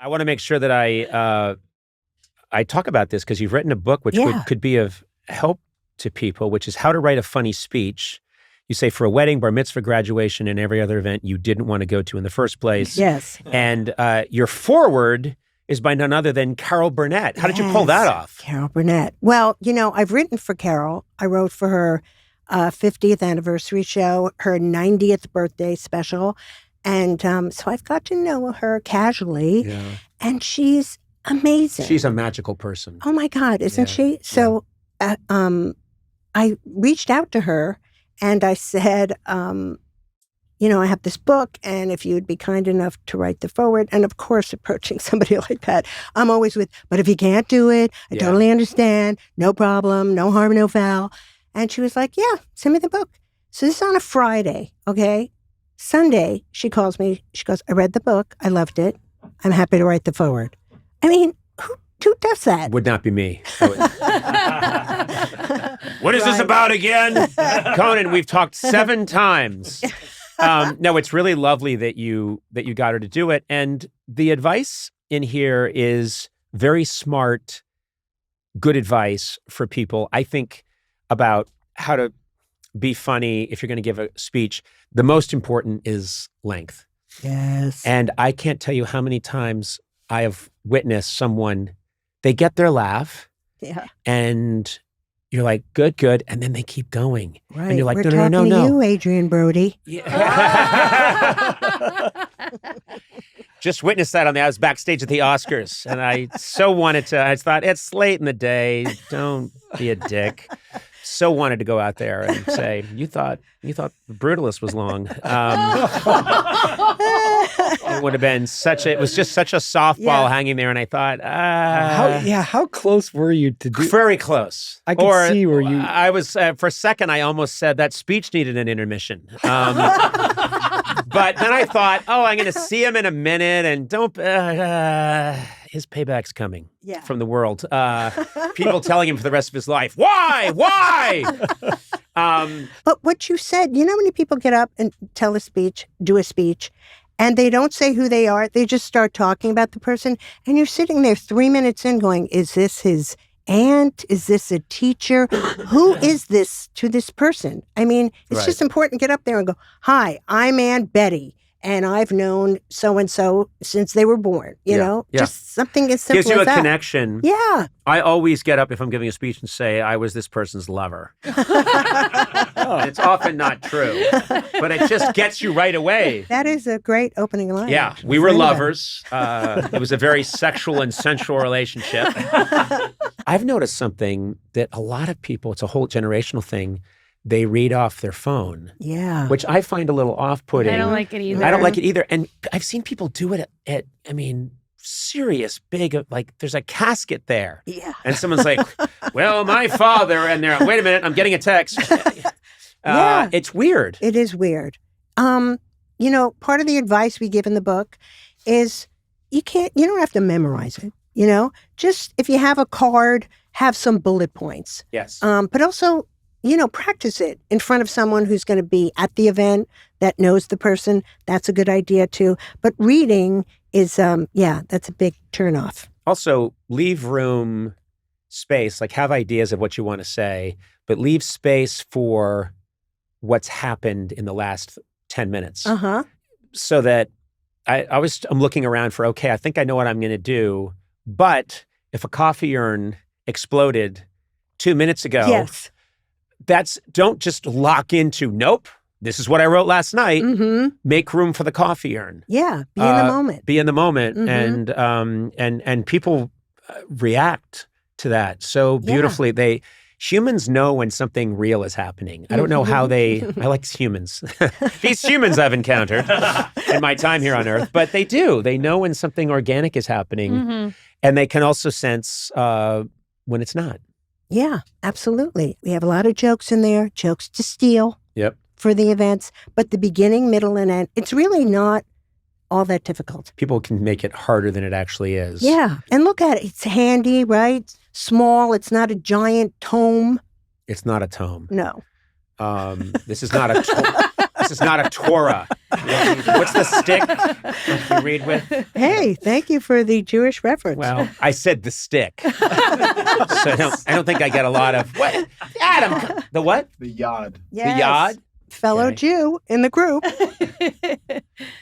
I want to make sure that I talk about this because you've written a book which could be of help to people, which is how to write a funny speech. You say for a wedding, bar mitzvah, graduation, and every other event you didn't want to go to in the first place. Yes. And your foreword is by none other than Carol Burnett. How did you pull that off? Carol Burnett. Well, I've written for Carol. I wrote for her 50th anniversary show, her 90th birthday special. And so I've got to know her casually. Yeah. And she's amazing. She's a magical person. Oh, my God, isn't she? So I reached out to her and I said, I have this book, and if you would be kind enough to write the foreword. And of course, approaching somebody like that, I'm always with, but if you can't do it, I totally understand. No problem. No harm, no foul. And she was like, yeah, send me the book. So this is on a Friday, okay? Sunday, she calls me. She goes, I read the book. I loved it. I'm happy to write the foreword. I mean, who does that? Would not be me. What is this about again? Conan, we've talked 7 times. No, it's really lovely that you got her to do it. And the advice in here is very smart, good advice for people. I think about how to be funny if you're going to give a speech. The most important is length. Yes. And I can't tell you how many times I have witnessed someone, they get their laugh. Yeah. And you're like, good. And then they keep going. Right. And you're like, We're no. talking to you, Adrien Brody. Yeah. Just witnessed that I was backstage at the Oscars. And I so wanted to, I thought, it's late in the day. Don't be a dick. So wanted to go out there and say, you thought The Brutalist was long. It would have been it was just such a softball hanging there. And I thought, how close were you to do? Very close. I could see where you. I was, for a second, I almost said that speech needed an intermission. But then I thought, I'm going to see him in a minute and his payback's coming from the world. People telling him for the rest of his life, why? But what you said, you know how many people get up and do a speech, and they don't say who they are. They just start talking about the person. And you're sitting there 3 minutes in going, is this his aunt? Is this a teacher? Who is this to this person? I mean, it's just important to get up there and go, hi, I'm Aunt Betty. And I've known so-and-so since they were born, you know? Yeah. Just something as simple as that. Gives you a connection. Yeah. I always get up if I'm giving a speech and say, I was this person's lover. It's often not true, but it just gets you right away. That is a great opening line. Yeah, we were lovers. It was a very sexual and sensual relationship. I've noticed something that a lot of people, it's a whole generational thing, they read off their phone. Yeah. Which I find a little off-putting. I don't like it either. I don't like it either. And I've seen people do it at serious, big, like there's a casket there. Yeah. And someone's like, well, my father, and they're, wait a minute, I'm getting a text. It's weird. It is weird. Part of the advice we give in the book is you don't have to memorize it, just if you have a card, have some bullet points. Yes. But also, practice it in front of someone who's going to be at the event that knows the person. That's a good idea too. But reading is, that's a big turnoff. Also, leave room, space, like have ideas of what you want to say, but leave space for what's happened in the last 10 minutes. Uh-huh. So that I'm looking around for, okay, I think I know what I'm going to do. But if a coffee urn exploded 2 minutes ago, yes. Don't just lock into, nope, this is what I wrote last night. Mm-hmm. Make room for the coffee urn. Yeah, be in the moment. Be in the moment. Mm-hmm. And people react to that so beautifully. Humans know when something real is happening. I don't know how I like humans. These humans I've encountered in my time here on Earth, but they do. They know when something organic is happening, and they can also sense when it's not. Yeah, absolutely. We have a lot of jokes in there, jokes to steal for the events, but the beginning, middle, and end, it's really not all that difficult. People can make it harder than it actually is. Yeah, and look at it. It's handy, right? Small. It's not a giant tome. It's not a tome. No. This is not a tome. This is not a Torah. What's the stick you read with? Hey, thank you for the Jewish reference. Well, I said the stick. So I don't think I get a lot of, what? Adam, the what? The yod. Yes. The yod? Fellow Okay. Jew in the group.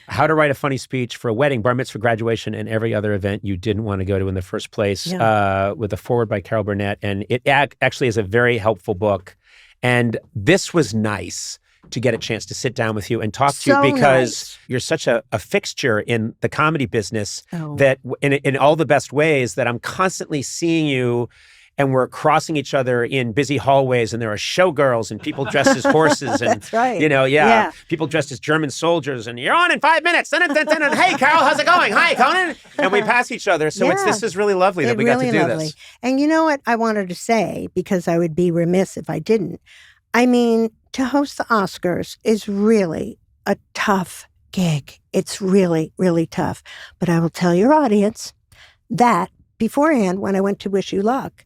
How to write a funny speech for a wedding, bar mitzvah, graduation, and every other event you didn't want to go to in the first place, with a foreword by Carol Burnett. And it actually is a very helpful book. And this was nice to get a chance to sit down with you and talk to you because you're such a fixture in the comedy business that in all the best ways that I'm constantly seeing you and we're crossing each other in busy hallways and there are showgirls and people dressed as horses and, That's right. people dressed as German soldiers and you're on in 5 minutes. Hey, Carol, how's it going? Hi, Conan. And we pass each other. So this is really lovely that we got to do this. And you know what I wanted to say, because I would be remiss if I didn't. I mean, to host the Oscars is really a tough gig. It's really, really tough. But I will tell your audience that beforehand, when I went to wish you luck,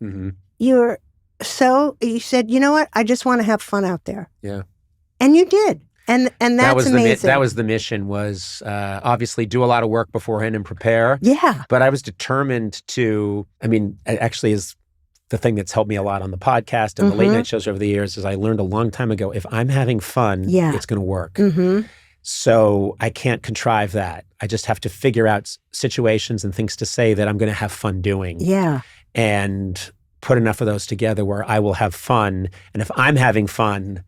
you said, you know what? I just want to have fun out there. Yeah. And you did. And that's amazing. That was the mission, was obviously do a lot of work beforehand and prepare. Yeah. But I was determined to, it actually is the thing that's helped me a lot on the podcast and the late night shows over the years is I learned a long time ago, if I'm having fun, it's going to work. So I can't contrive that. I just have to figure out situations and things to say that I'm going to have fun doing. Yeah. And put enough of those together where I will have fun. And if I'm having fun,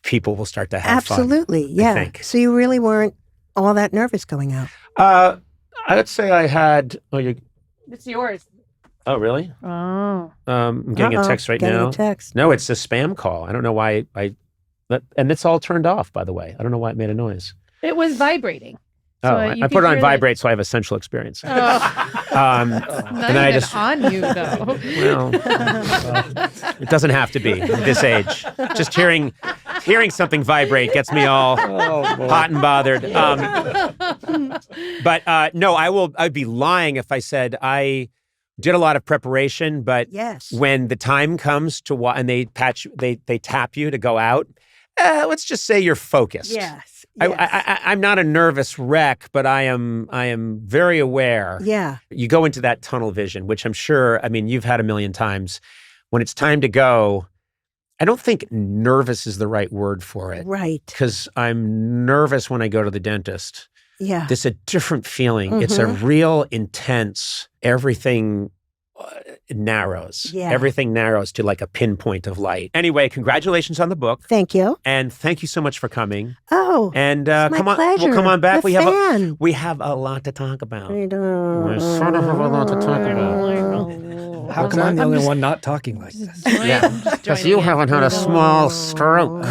people will start to have fun. Absolutely. Yeah. I think. So you really weren't all that nervous going out? I'd say I had, It's yours. Oh, really? Oh. I'm getting a text right now. A text. No, it's a spam call. I don't know why and it's all turned off, by the way. I don't know why it made a noise. It was vibrating. So I put it on vibrate so I have a central experience. Oh. And then I just on you, though. Well, it doesn't have to be at this age. Just hearing something vibrate gets me all hot and bothered. But no, I'd be lying if I said I did a lot of preparation, but when the time comes to and they tap you to go out, let's just say you're focused. Yes. I'm not a nervous wreck, but I am very aware. Yeah. You go into that tunnel vision, which I'm sure, you've had a million times. When it's time to go, I don't think nervous is the right word for it. Right. Because I'm nervous when I go to the dentist. Yeah. It's a different feeling. It's a real intense, everything narrows. Yeah. Everything narrows to like a pinpoint of light. Anyway, congratulations on the book. Thank you. And thank you so much for coming. Oh, and it's my come on, pleasure. we'll come on back. We have a lot to talk about. I don't. We sort of have a lot to talk about. How come I'm the only one not talking like this? Yeah, because you haven't had a small stroke.